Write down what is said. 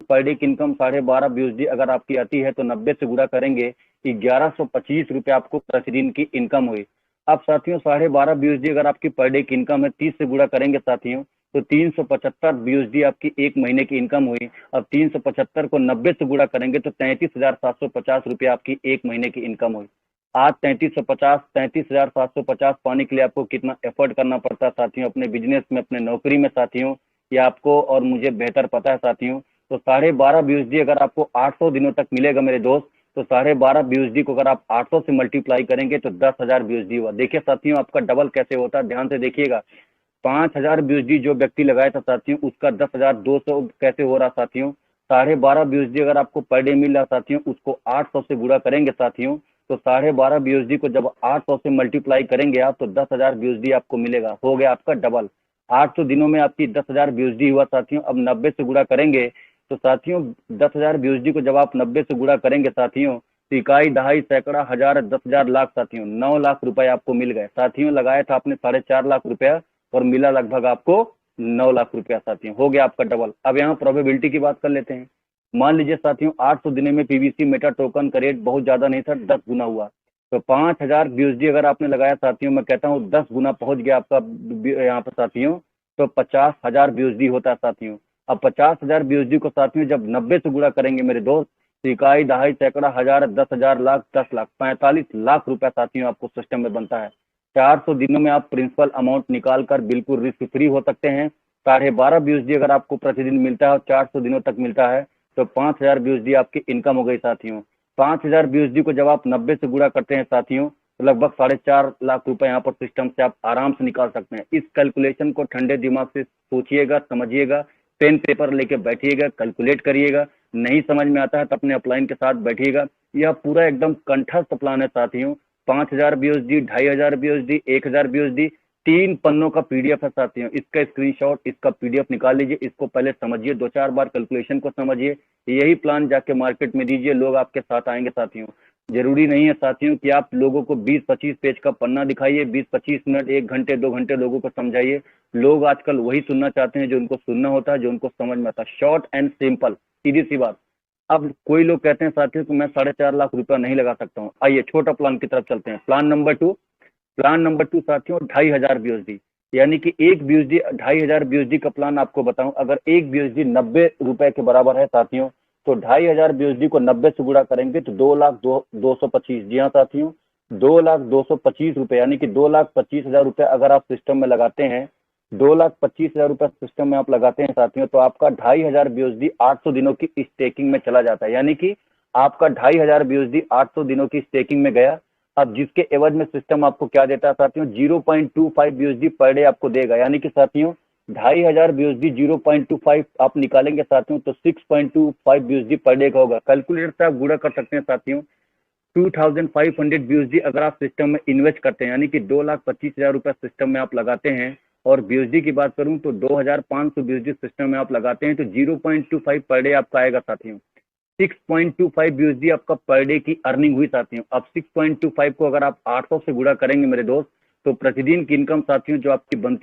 Per day की income 12.5 BUSD अगर आपकी आती है तो 90 से गुणा करेंगे 1125 रुपये आपको प्रतिदिन की इनकम हुई। अब साथियों 12.5 BUSD अगर आपकी पर डे की इनकम है, 30 से गुणा करेंगे साथियों तो 375 BUSD आपकी एक महीने की इनकम हुई। अब 375 को 90 से गुणा करेंगे तो 33,750 रुपये आपकी एक महीने की इनकम हुई। आज 33,750 पाने के लिए आपको कितना एफर्ट करना पड़ता है साथियों, अपने बिजनेस में, अपने नौकरी में साथियों, ये आपको और मुझे बेहतर पता है साथियों। तो 12.5 BUSD अगर आपको 800 दिनों तक मिलेगा मेरे दोस्त, तो 12.5 BUSD को अगर आप 800 से मल्टीप्लाई करेंगे तो 10,000 BUSD हुआ। देखिए साथियों आपका डबल कैसे होता है, ध्यान से देखिएगा। 5,000 BUSD जो व्यक्ति लगाया था साथियों, उसका 10,200 कैसे हो रहा साथियों। 12.5 BUSD अगर आपको पर डे मिल रहा साथियों, उसको 800 से गुणा करेंगे साथियों, तो 12.5 BUSD को जब 800 से मल्टीप्लाई करेंगे आप तो 10,000 BUSD आपको मिलेगा। हो गया आपका डबल। 800 दिनों में आपकी 10,000 BUSD हुआ साथियों। अब 90 से गुणा करेंगे तो साथियों 10,000 BUSD को जब आप 90 से गुणा करेंगे साथियों, तो इकाई, दहाई, सैकड़ा, हजार, 10,000, लाख साथियों, 9 लाख रुपए आपको मिल गए साथियों। लगाया था आपने 4.5 लाख रुपया और मिला लगभग आपको 9 लाख रुपया साथियों। हो गया आपका डबल। अब यहाँ प्रोबेबिलिटी की बात कर लेते हैं। मान लीजिए साथियों 800 दिनों में पीवीसी मेटा टोकन का रेट बहुत ज्यादा नहीं था, 10 गुना हुआ, तो 5,000 BUSD अगर आपने लगाया साथियों, मैं कहता हूँ 10 गुना पहुंच गया आपका यहाँ पर साथियों, तो 50,000 BUSD होता है साथियों। अब 50,000 BUSD को साथियों जब 90 से गुणा करेंगे मेरे दोस्त, तो इकाई, दहाई, सैकड़ा, हजार, 10,000, लाख, 10 लाख, 45 लाख रुपया साथियों आपको सिस्टम में बनता है। 400 दिनों में आप प्रिंसिपल अमाउंट निकाल कर बिल्कुल रिस्क फ्री हो सकते हैं। 12.5 BUSD अगर आपको प्रतिदिन मिलता है और 400 दिनों तक मिलता है तो 5,000 BUSD आपकी इनकम हो गई साथियों। 5,000 BUSD को जब आप 90 से गुणा करते हैं साथियों, तो लगभग 4.5 लाख रुपए यहाँ पर सिस्टम से आप आराम से निकाल सकते हैं। इस कैलकुलेशन को ठंडे दिमाग से सोचिएगा, समझिएगा, पेन पेपर लेके बैठिएगा, कैलकुलेट करिएगा। नहीं समझ में आता है तो अपने अपलाइन के साथ बैठिएगा। यह पूरा एकदम कंठस्थ प्लान है साथियों। 5,000 BUSD, 2,500 BUSD, 1,000 BUSD, 3 पन्नों का पीडीएफ है साथियों। इसका स्क्रीनशॉट, इसका पीडीएफ निकाल लीजिए, इसको पहले समझिए, 2-4 बार कैलकुलेशन को समझिए, यही प्लान जाके मार्केट में दीजिए, लोग आपके साथ आएंगे साथियों। जरूरी नहीं है साथियों कि आप लोगों को 20-25 पेज का पन्ना दिखाइए, 20-25 मिनट, 1 घंटे 2 घंटे लोगों को समझाइए। लोग आजकल वही सुनना चाहते हैं जो उनको सुनना होता है, जो उनको समझ में आता है, शॉर्ट एंड सिंपल, सीधी सी बात। अब कोई लोग कहते हैं साथियों कि मैं 4.5 लाख रुपया नहीं लगा सकता हूँ। आइए छोटा प्लान की तरफ चलते हैं। प्लान नंबर 2 साथियों 2,500 BUSD, यानी कि एक BUSD, 2,500 BUSD का प्लान आपको बताऊं, अगर एक BUSD 90 रुपए के बराबर है साथियों, तो 2,500 BUSD को 90 से गुणा करेंगे तो 2,02,225, जी हाँ साथियों, 2,02,25 रुपए, यानी कि 2,25,000 रुपए अगर आप सिस्टम में लगाते हैं, 2,25,000 रुपए सिस्टम में आप लगाते हैं साथियों, तो आपका 2,500 BUSD 800 दिनों की स्टेकिंग में चला जाता है। यानी कि आपका 2,500 BUSD 800 दिनों की स्टेकिंग में गया। अब जिसके एवज में सिस्टम आपको क्या देता है साथियों, 0.25 BUSD पर डे आपको देगा। यानी कि साथियों 2,500 BUSD 0.25 आप निकालेंगे साथियों तो 6.25 BUSD पर डे का होगा। कैलकुलेटर से आप गुणा कर सकते हैं साथियों। 2,500 BUSD अगर आप सिस्टम में इन्वेस्ट करते हैं, यानी कि 2,25,000 रुपए सिस्टम में आप लगाते हैं, और BUSD की बात करूं तो 2,500 BUSD सिस्टम में आप लगाते हैं, तो 0.25 पर डे आपका आएगा साथियों। 6.25 BUSD आपका पर डे की अर्निंग हुई साथियों। अब 6.25 को अगर आप 800 से गुणा करेंगे मेरे दोस्त, तो प्रतिदिन की इनकम साथियों जो आपकी बनती